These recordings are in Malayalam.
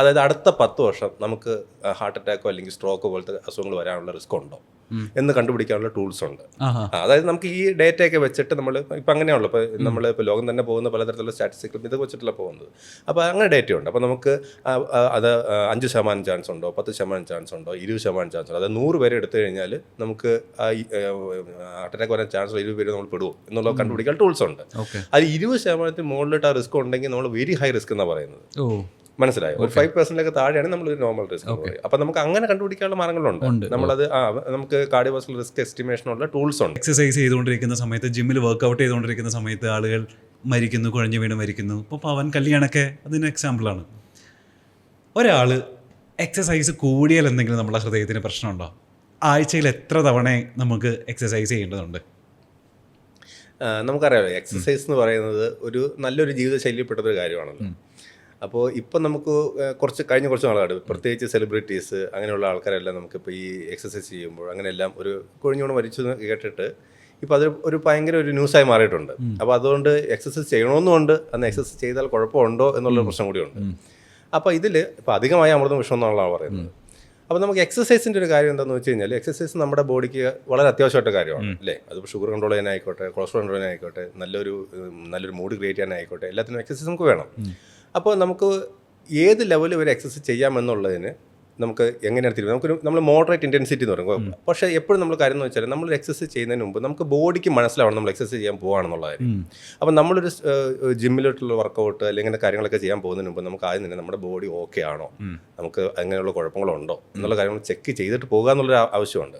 അതായത് അടുത്ത 10 വർഷം നമുക്ക് ഹാർട്ട് അറ്റാക്കോ അല്ലെങ്കിൽ സ്ട്രോക്കോ പോലത്തെ അസുഖങ്ങൾ വരാനുള്ള റിസ്ക് ഉണ്ടോ എന്ന് കണ്ടുപിടിക്കാനുള്ള ടൂൾസ് ഉണ്ട്. അതായത് നമുക്ക് ഈ ഡേറ്റയൊക്കെ വെച്ചിട്ട് നമ്മൾ ഇപ്പം അങ്ങനെയാണല്ലോ, ഇപ്പോൾ നമ്മളിപ്പോൾ ലോകം തന്നെ പോകുന്ന പലതരത്തിലുള്ള സ്റ്റാറ്റിസ്റ്റിക്സും ഇത് വെച്ചിട്ടുള്ള പോകുന്നത്. അപ്പോൾ അങ്ങനെ ഡേറ്റ ഉണ്ട്. അപ്പോൾ നമുക്ക് അത് 5% ചാൻസ് ഉണ്ടോ, 10% ചാൻസ് ഉണ്ടോ, 20% ചാൻസ് ഉണ്ടോ, അതായത് 100 പേരെ എടുത്തു കഴിഞ്ഞാൽ നമുക്ക് ഹാർട്ട് അറ്റാക്ക് വരാൻ ചാൻസ് 20 പേര് നമ്മൾ പെടുമോ എന്നുള്ളത് കണ്ടുപിടിക്കാൻ ടൂൾസ് ഉണ്ട്. അത് 20% മുകളിലിട്ട് ആ റിസ്ക് ഉണ്ടെങ്കിൽ നമ്മൾ വെരി ഹൈ റിസ്ക് എന്നാണ് പറയുന്നത്. മനസ്സിലായോ? ഒരു 5% താഴെയാണ് നമ്മളൊരു നോർമൽ റിസ്ക്. അപ്പൊ നമുക്ക് അങ്ങനെ കണ്ടുപിടിക്കാനുള്ള മാർഗങ്ങളുണ്ട്. നമ്മളത് നമുക്ക് കാർഡിയോവാസ്കുലർ റിസ്ക് എസ്റ്റിമേഷനുള്ള ടൂൾസ് ഉണ്ട്. എക്സസൈസ് ചെയ്തുകൊണ്ടിരിക്കുന്ന സമയത്ത്, ജിമ്മിൽ വർക്ക്ഔട്ട് ചെയ്തുകൊണ്ടിരിക്കുന്ന സമയത്ത് ആളുകൾ മരിക്കുന്നു, കുഴഞ്ഞു വീണ് മരിക്കുന്നു. ഇപ്പോൾ പവൻ കല്യാണൊക്കെ അതിന് എക്സാമ്പിളാണ്. ഒരാൾ എക്സസൈസ് കൂടിയാൽ എന്തെങ്കിലും നമ്മുടെ ഹൃദയത്തിന് പ്രശ്നമുണ്ടോ? ആഴ്ചയിൽ എത്ര തവണ നമുക്ക് എക്സസൈസ് ചെയ്യേണ്ടതുണ്ട്? നമുക്കറിയാമല്ലോ, എക്സസൈസ് എന്ന് പറയുന്നത് ഒരു നല്ലൊരു ജീവിതശൈലിയിൽപ്പെട്ടൊരു കാര്യമാണല്ലോ. അപ്പോൾ ഇപ്പം നമുക്ക് കഴിഞ്ഞ കുറച്ച് നാളായിട്ട് പ്രത്യേകിച്ച് സെലിബ്രിറ്റീസ് അങ്ങനെയുള്ള ആൾക്കാരെല്ലാം നമുക്കിപ്പോൾ ഈ എക്സസൈസ് ചെയ്യുമ്പോൾ അങ്ങനെയെല്ലാം ഒരു കുഴിഞ്ഞോണ്ട് മരിച്ചു എന്ന് കേട്ടിട്ട് ഇപ്പോൾ അത് ഒരു ഭയങ്കര ഒരു ന്യൂസായി മാറിയിട്ടുണ്ട്. അപ്പോൾ അതുകൊണ്ട് എക്സസൈസ് ചെയ്യണമെന്നുണ്ട്, അന്ന് എക്സസൈസ് ചെയ്താൽ കുഴപ്പമുണ്ടോ എന്നുള്ളൊരു പ്രശ്നം കൂടിയുണ്ട്. അപ്പോൾ ഇതിൽ ഇപ്പോൾ അധികമായി അമൃതം വിഷം എന്നുള്ളതാണ് പറയുന്നത്. അപ്പോൾ നമുക്ക് എക്സസൈസിൻ്റെ ഒരു കാര്യം എന്താണെന്ന് വെച്ച് കഴിഞ്ഞാൽ, എക്സസൈസ് നമ്മുടെ ബോഡിക്ക് വളരെ അത്യാവശ്യമായിട്ട് കാര്യമാണ് അല്ലേ. അതിപ്പോൾ ഷുഗർ കൺട്രോൾ ചെയ്യാനായിക്കോട്ടെ, കൊളസ്ട്രോൾ കൺട്രോൾ ചെയ്യാനായിക്കോട്ടെ, നല്ലൊരു മൂഡ് ക്രിയേറ്റ് ചെയ്യാനായിക്കോട്ടെ, എല്ലാത്തിനും എക്സസൈസ് നമുക്ക് വേണം. അപ്പോൾ നമുക്ക് ഏത് ലെവൽ വരെ എക്സസൈസ് ചെയ്യാമെന്നുള്ളതിന് നമുക്ക് എങ്ങനെയാണ് തീരുമാനം. നമ്മൾ മോഡറേറ്റ് ഇൻറ്റൻസിറ്റി എന്ന് പറയും. പക്ഷേ എപ്പോഴും നമ്മൾ കാര്യം എന്ന് വെച്ചാൽ, നമ്മൾ എക്സസൈസ് ചെയ്യുന്നതിന് മുമ്പ് നമുക്ക് ബോഡിക്ക് മനസ്സിലാവണം നമ്മൾ എക്സസൈസ് ചെയ്യാൻ പോവുകയാണെന്നുള്ള കാര്യം. അപ്പോൾ നമ്മളൊരു ജിമ്മിലോട്ടുള്ള വർക്കൗട്ട് അല്ലെങ്കിൽ കാര്യങ്ങളൊക്കെ ചെയ്യാൻ പോകുന്നതിന് മുമ്പ് നമുക്ക് ആദ്യം തന്നെ നമ്മുടെ ബോഡി ഓക്കെ ആണോ, നമുക്ക് അങ്ങനെയുള്ള കുഴപ്പങ്ങളുണ്ടോ എന്നുള്ള കാര്യങ്ങൾ ചെക്ക് ചെയ്തിട്ട് പോകുക എന്നുള്ളൊരു ആവശ്യമുണ്ട്.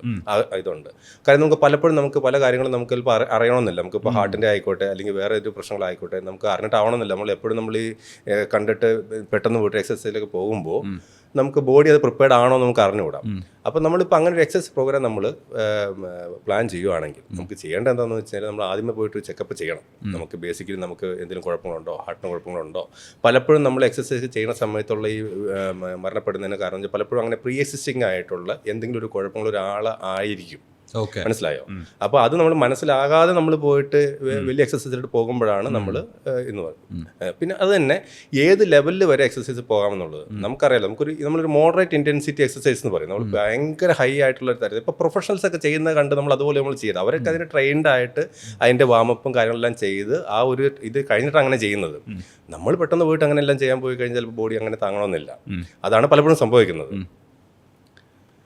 ഇതുണ്ട്. കാര്യം നമുക്ക് പലപ്പോഴും നമുക്ക് പല കാര്യങ്ങളും നമുക്ക് ചിലപ്പോൾ അറിയണമെന്നില്ല. നമുക്കിപ്പോൾ ഹാർട്ടിൻ്റെ ആയിക്കോട്ടെ അല്ലെങ്കിൽ വേറെ ഒരു പ്രശ്നങ്ങളായിക്കോട്ടെ നമുക്ക് അറിഞ്ഞിട്ടാവണമെന്നില്ല. നമ്മൾ എപ്പോഴും നമ്മൾ ഈ കണ്ടിട്ട് പെട്ടെന്ന് പോയിട്ട് എക്സസൈസിലേക്ക് പോകുമ്പോൾ നമുക്ക് ബോഡി അത് പ്രിപ്പയർഡ് ആണോ എന്ന് നമുക്ക് അറിഞ്ഞുകൂടാം. അപ്പോൾ നമ്മളിപ്പോൾ അങ്ങനെ ഒരു എക്സസൈസ് പ്രോഗ്രാം നമ്മൾ പ്ലാൻ ചെയ്യുകയാണെങ്കിൽ നമുക്ക് ചെയ്യേണ്ടത് എന്താണെന്ന് വെച്ചാൽ, നമ്മൾ ആദ്യമേ പോയിട്ട് ചെക്കപ്പ് ചെയ്യണം. നമുക്ക് ബേസിക്കലി നമുക്ക് എന്തെങ്കിലും കുഴപ്പങ്ങളുണ്ടോ, ഹാർട്ടിന് കുഴപ്പങ്ങളുണ്ടോ. പലപ്പോഴും നമ്മൾ എക്സസൈസ് ചെയ്യുന്ന സമയത്തുള്ള ഈ മരണപ്പെടുന്നതിന് കാരണം പലപ്പോഴും അങ്ങനെ പ്രീ എക്സിസ്റ്റിംഗ് ആയിട്ടുള്ള എന്തെങ്കിലും ഒരു കുഴപ്പമുള്ള ഒരാൾ ആയിരിക്കും. മനസ്സിലായോ? അപ്പോൾ അത് നമ്മൾ മനസ്സിലാകാതെ നമ്മൾ പോയിട്ട് വലിയ എക്സസൈസിലോട്ട് പോകുമ്പോഴാണ് നമ്മൾ എന്ന് പറയുന്നത്. പിന്നെ അത് തന്നെ ഏത് ലെവലിൽ വരെ എക്സസൈസ് പോകാമെന്നുള്ളത് നമുക്കറിയാലോ. നമ്മളൊരു മോഡറേറ്റ് ഇൻറ്റൻസിറ്റി എക്സസൈസ് എന്ന് പറയും. നമ്മൾ ഭയങ്കര ഹൈ ആയിട്ടുള്ള ഒരു തരത്തിൽ ഇപ്പോൾ പ്രൊഫഷണൽസ് ഒക്കെ ചെയ്യുന്നത് കണ്ട് നമ്മൾ അതുപോലെ നമ്മൾ ചെയ്ത് അവരൊക്കെ അതിന് ട്രെയിൻഡ് ആയിട്ട് അതിൻ്റെ വാമപ്പും കാര്യങ്ങളെല്ലാം ചെയ്ത് ആ ഒരു ഇത് കഴിഞ്ഞിട്ട് അങ്ങനെ ചെയ്യുന്നത്. നമ്മൾ പെട്ടെന്ന് പോയിട്ട് അങ്ങനെ എല്ലാം ചെയ്യാൻ പോയി കഴിഞ്ഞാൽ ബോഡി അങ്ങനെ താങ്ങണമെന്നില്ല. അതാണ് പലപ്പോഴും സംഭവിക്കുന്നത്.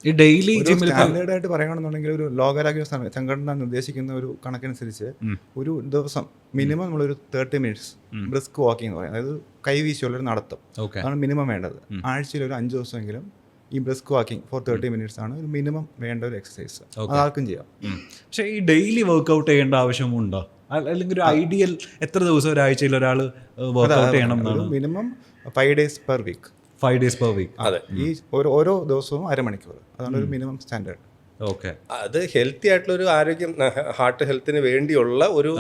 ഈ ഡെയിലി സ്റ്റാൻഡേർഡായിട്ട് പറയുകയാണെന്നുണ്ടെങ്കിൽ ഒരു ലോകാരോഗ്യ സംഘടന നിർദ്ദേശിക്കുന്ന ഒരു കണക്കനുസരിച്ച് ഒരു ദിവസം മിനിമം നമ്മളൊരു 30 മിനിറ്റ്സ് ബ്രിസ്ക് വാക്കിംഗ് എന്ന് പറയും. അതായത് കൈവീശിയുള്ളൊരു നടത്തം അതാണ് മിനിമം വേണ്ടത്. ആഴ്ചയിൽ ഒരു 5 ദിവസമെങ്കിലും ഈ ബ്രിസ്ക് വാക്കിംഗ് ഫോർ 30 മിനിറ്റ്സ് ആണ് ഒരു മിനിമം വേണ്ട ഒരു എക്സസൈസ്. അതാർക്കും ചെയ്യാം. പക്ഷേ ഈ ഡെയിലി വർക്ക്ഔട്ട് ചെയ്യേണ്ട ആവശ്യമുണ്ടോ? അല്ലെങ്കിൽ ഒരു ഐഡിയൽ എത്ര ദിവസം ഒരാഴ്ചയിൽ ഒരാൾ വർക്ക്ഔട്ട് ചെയ്യണം എന്നാണ്? Minimum 5 days per week. 5 days per week. അതെ, ഈ ഓരോ ദിവസവും 1/2 മണിക്കൂർ. അതാണ് ഒരു മിനിമം സ്റ്റാൻഡേർഡ്. ഓക്കെ, അത് ഹെൽത്തി ആയിട്ടുള്ള ഒരു ആരോഗ്യം, ഹാർട്ട് ഹെൽത്തിന് വേണ്ടിയുള്ള ഒരു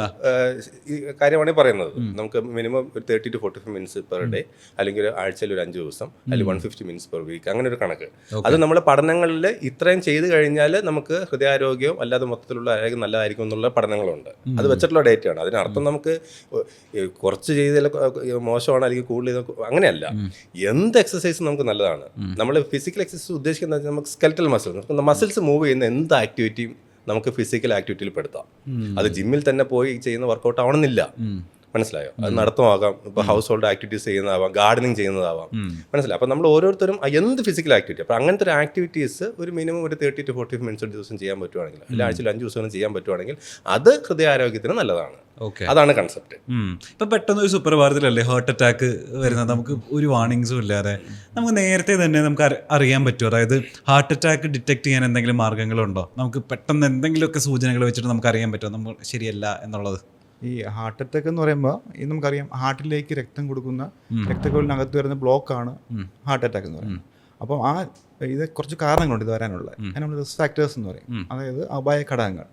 കാര്യമാണ് പറയുന്നത്. നമുക്ക് മിനിമം ഒരു 30 to 45 മിനിറ്റ്സ് പെർ ഡേ, അല്ലെങ്കിൽ ഒരു ആഴ്ചയിൽ ഒരു 5 ദിവസം, അല്ലെങ്കിൽ 150 മിനിറ്റ്സ് പെർ വീക്ക്, അങ്ങനെ ഒരു കണക്ക്. അത് നമ്മുടെ പഠനങ്ങളിൽ ഇത്രയും ചെയ്ത് കഴിഞ്ഞാൽ നമുക്ക് ഹൃദയാരോഗ്യവും അല്ലാതെ മൊത്തത്തിലുള്ള ആരോഗ്യം നല്ലതായിരിക്കും എന്നുള്ള പഠനങ്ങളുണ്ട്. അത് വെച്ചിട്ടുള്ള ഡേറ്റയാണ്. അതിനർത്ഥം നമുക്ക് കുറച്ച് ചെയ്താൽ മോശമാണ് അല്ലെങ്കിൽ കൂടുതൽ അങ്ങനെയല്ല. എന്ത് എക്സസൈസും നമുക്ക് നല്ലതാണ്. നമ്മൾ ഫിസിക്കൽ എക്സസൈസ് ഉദ്ദേശിക്കുന്നത് നമുക്ക് സ്കെൽറ്റൽ മസിൽസ് മൂവ് ചെയ്യുന്ന എന്ത് ആക്ടിവിറ്റിയും നമുക്ക് ഫിസിക്കൽ ആക്ടിവിറ്റിയിൽ പെടുത്താം. അത് ജിമ്മിൽ തന്നെ പോയി ചെയ്യുന്ന വർക്കൗട്ട് ആവണമെന്നില്ല. മനസ്സിലായോ? അത് നടത്തുമാകാം, ഇപ്പോൾ ഹൗസ് ഹോൾഡ് ആക്ടിവിറ്റീസ് ചെയ്യുന്നതാവാം, ഗാർഡനിങ് ചെയ്യുന്നതാവാം. മനസ്സിലായി? അപ്പോൾ നമ്മൾ ഓരോരുത്തരും എന്ത് ഫിസിക്കൽ ആക്ടിവിറ്റി, അപ്പോൾ അങ്ങനത്തെ ഒരു ആക്ടിവിറ്റീസ് ഒരു മിനിമം ഒരു 30 to 40 മിനിറ്റ്സ് ഒരു ദിവസം ചെയ്യാൻ പറ്റുവാണെങ്കിൽ, അല്ലെങ്കിൽ ആഴ്ചയിൽ 5 ദിവസം ചെയ്യാൻ പറ്റുവാണെങ്കിൽ അത് ഹൃദയാരോഗ്യത്തിന് നല്ലതാണ്. അതാണ് കൺസെപ്റ്റ്. ഇപ്പം പെട്ടെന്ന് ഒരു സുപ്രഭാതത്തിലല്ലേ ഹാർട്ട് അറ്റാക്ക് വരുന്നത്. നമുക്ക് ഒരു വാർണിങ്സും ഇല്ലാതെ നമുക്ക് നേരത്തെ തന്നെ നമുക്ക് അറിയാൻ പറ്റും. അതായത് ഹാർട്ട് അറ്റാക്ക് ഡിറ്റക്ട് ചെയ്യാൻ എന്തെങ്കിലും മാർഗ്ഗങ്ങളുണ്ടോ? നമുക്ക് പെട്ടെന്ന് എന്തെങ്കിലുമൊക്കെ സൂചനകൾ വെച്ചിട്ട് നമുക്ക് അറിയാൻ പറ്റുമോ നമ്മൾ ശരിയല്ല എന്നുള്ളത്? ഈ ഹാർട്ട് അറ്റാക്ക് എന്ന് പറയുമ്പോൾ ഈ നമുക്കറിയാം, ഹാർട്ടിലേക്ക് രക്തം കൊടുക്കുന്ന രക്തക്കുഴലിനകത്ത് വരുന്ന ബ്ലോക്കാണ് ഹാർട്ട് അറ്റാക്ക് എന്ന് പറയുന്നത്. അപ്പം ഇത് കുറച്ച് കാരണങ്ങളുണ്ട് ഇത് വരാനുള്ള. അതിന് നമ്മൾ റിസ്ക് ഫാക്ടേഴ്സ് എന്ന് പറയും. അതായത് അപായ ഘടകങ്ങൾ.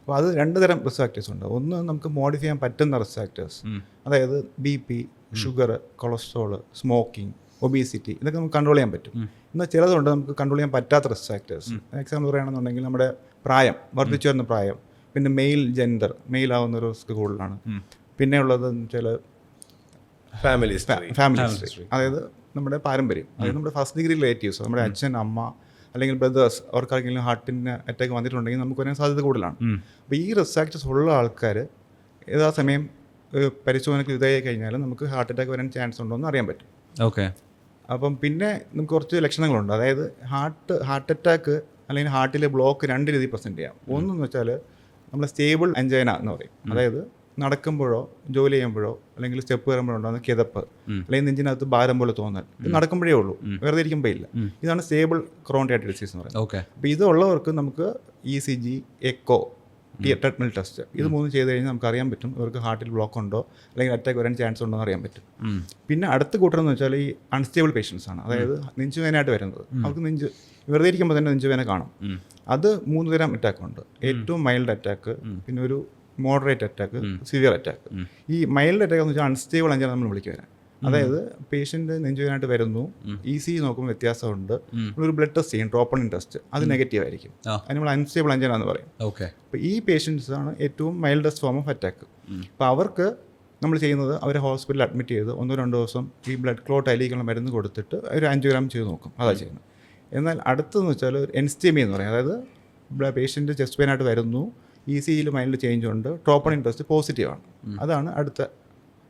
അപ്പോൾ അത് 2 തരം റിസ്ക് ഫാക്ടേഴ്സ് ഉണ്ട്. ഒന്ന് നമുക്ക് മോഡിഫൈ ചെയ്യാൻ പറ്റുന്ന റിസ്ക് ഫാക്ടേഴ്സ്, അതായത് BP, sugar, cholesterol, smoking, obesity, ഇതൊക്കെ നമുക്ക് കൺട്രോൾ ചെയ്യാൻ പറ്റും. എന്നാൽ ചിലതുണ്ട് നമുക്ക് കൺട്രോൾ ചെയ്യാൻ പറ്റാത്ത റിസ്ക് ഫാക്ടേഴ്സ്. എക്സാമ്പിൾ പറയുകയാണെന്നുണ്ടെങ്കിൽ നമ്മുടെ പ്രായം, വർദ്ധിച്ചു വരുന്ന പ്രായം, പിന്നെ മെയിൽ ആവുന്ന ഒരു റിസ്ക് കൂടുതലാണ്. പിന്നെ ഉള്ളത് ചില ഫാമിലി ഹിസ്റ്ററി, അതായത് നമ്മുടെ പാരമ്പര്യം, അതായത് നമ്മുടെ ഫസ്റ്റ് ഡിഗ്രി റിലേറ്റീവ്സ്, നമ്മുടെ അച്ഛൻ, അമ്മ അല്ലെങ്കിൽ ബ്രദേഴ്സ്, അവർക്കാർക്കെങ്കിലും ഹാർട്ടിന് അറ്റാക്ക് വന്നിട്ടുണ്ടെങ്കിൽ നമുക്ക് വരാൻ സാധ്യത കൂടുതലാണ്. അപ്പോൾ ഈ റിസ്ക് ഫാക്ടേഴ്സ് ഉള്ള ആൾക്കാർ യഥാസമയം പരിശോധനയ്ക്ക് വിധേയായി കഴിഞ്ഞാൽ നമുക്ക് ഹാർട്ട് അറ്റാക്ക് വരാൻ ചാൻസ് ഉണ്ടോ എന്ന് അറിയാൻ പറ്റും. ഓക്കെ. അപ്പം പിന്നെ നമുക്ക് കുറച്ച് ലക്ഷണങ്ങളുണ്ട്. അതായത് ഹാർട്ട് അറ്റാക്ക് അല്ലെങ്കിൽ ഹാർട്ടിലെ ബ്ലോക്ക് രണ്ട് രീതിയിൽ പ്രസൻറ്റ് ചെയ്യാം. ഒന്നെന്ന് വെച്ചാൽ നമ്മൾ സ്റ്റേബിൾ അഞ്ചൈന എന്ന് പറയും. അതായത് നടക്കുമ്പോഴോ ജോലി ചെയ്യുമ്പോഴോ അല്ലെങ്കിൽ സ്റ്റെപ്പ് കയറുമ്പോഴോ ഉണ്ടാകുന്ന കിതപ്പ് അല്ലെങ്കിൽ നെഞ്ചിനകത്ത് ഭാരം പോലെ തോന്നൽ, ഇത് നടക്കുമ്പോഴേ ഉള്ളൂ, വെറുതെ ഇരിക്കുമ്പോൾ ഇല്ല. ഇതാണ് സ്റ്റേബിൾ ക്രോണിക് ഹാർട്ട് ഡിസീസ് എന്ന് പറയുന്നത്. ഓക്കെ. അപ്പോൾ ഇതുള്ളവർക്ക് നമുക്ക് ECG, എക്കോ, ട്രെഡ്മിൽ ടെസ്റ്റ്, ഇത് മൂന്നും ചെയ്ത് കഴിഞ്ഞാൽ നമുക്ക് അറിയാൻ പറ്റും ഇവർക്ക് ഹാർട്ടിൽ ബ്ലോക്ക് ഉണ്ടോ അല്ലെങ്കിൽ അറ്റാക്ക് വരാൻ ചാൻസ് ഉണ്ടോ എന്ന് അറിയാൻ പറ്റും. പിന്നെ അടുത്ത കൂട്ടരെന്ന് വെച്ചാൽ ഈ അൺസ്റ്റേബിൾ പേഷ്യൻസ് ആണ്. അതായത് നെഞ്ചുവേനായിട്ട് വരുന്നത്. അവർക്ക് വെറുതെ ഇരിക്കുമ്പോൾ തന്നെ നെഞ്ചുവേന കാണും. അത് 3 തരം അറ്റാക്ക് ഉണ്ട്. ഏറ്റവും മൈൽഡ് അറ്റാക്ക്, പിന്നെ ഒരു മോഡറേറ്റ് അറ്റാക്ക്, സിവിയർ അറ്റാക്ക്. ഈ മൈൽഡ് അറ്റാക്ക് എന്ന് വെച്ചാൽ അൺസ്റ്റേബിൾ അഞ്ചാണ് നമ്മൾ വിളിക്കുക. അതായത് പേഷ്യൻ്റ് നെഞ്ചുവേനായിട്ട് വരുന്നു, ECG നോക്കുമ്പോൾ വ്യത്യാസമുണ്ട്, നമ്മളൊരു ബ്ലഡ് ടെസ്റ്റ് ചെയ്യും, ട്രോപ്പണിൻ ടെസ്റ്റ്, അത് നെഗറ്റീവ് ആയിരിക്കും, അത് നമ്മൾ അൺസ്റ്റേബിൾ അഞ്ചാണെന്ന് പറയും. ഓക്കെ. അപ്പോൾ ഈ പേഷ്യൻസ് ആണ് ഏറ്റവും മൈൽഡസ്റ്റ് ഫോം ഓഫ് അറ്റാക്ക്. അപ്പോൾ അവർക്ക് നമ്മൾ ചെയ്യുന്നത് അവരെ ഹോസ്പിറ്റലിൽ അഡ്മിറ്റ് ചെയ്ത് 1-2 ദിവസം ഈ ബ്ലഡ് ക്ലോട്ട് അലിയിക്കുള്ള മരുന്ന് കൊടുത്തിട്ട് ഒരു ആൻജിയോഗ്രാം ചെയ്ത് നോക്കും, അതാണ് ചെയ്യുന്നത്. എന്നാൽ അടുത്തതെന്ന് വെച്ചാൽ ഒരു എൻസ്റ്റെമി എന്ന് പറയും. അതായത് പേഷ്യൻ്റ് ചെസ്റ്റ് പെയിനായിട്ട് വരുന്നു, ECGയിൽ മൈൽഡ് ചേഞ്ച് ഉണ്ട്, ട്രോപ്പണിൻ ടെസ്റ്റ് പോസിറ്റീവാണ്, അതാണ് അടുത്ത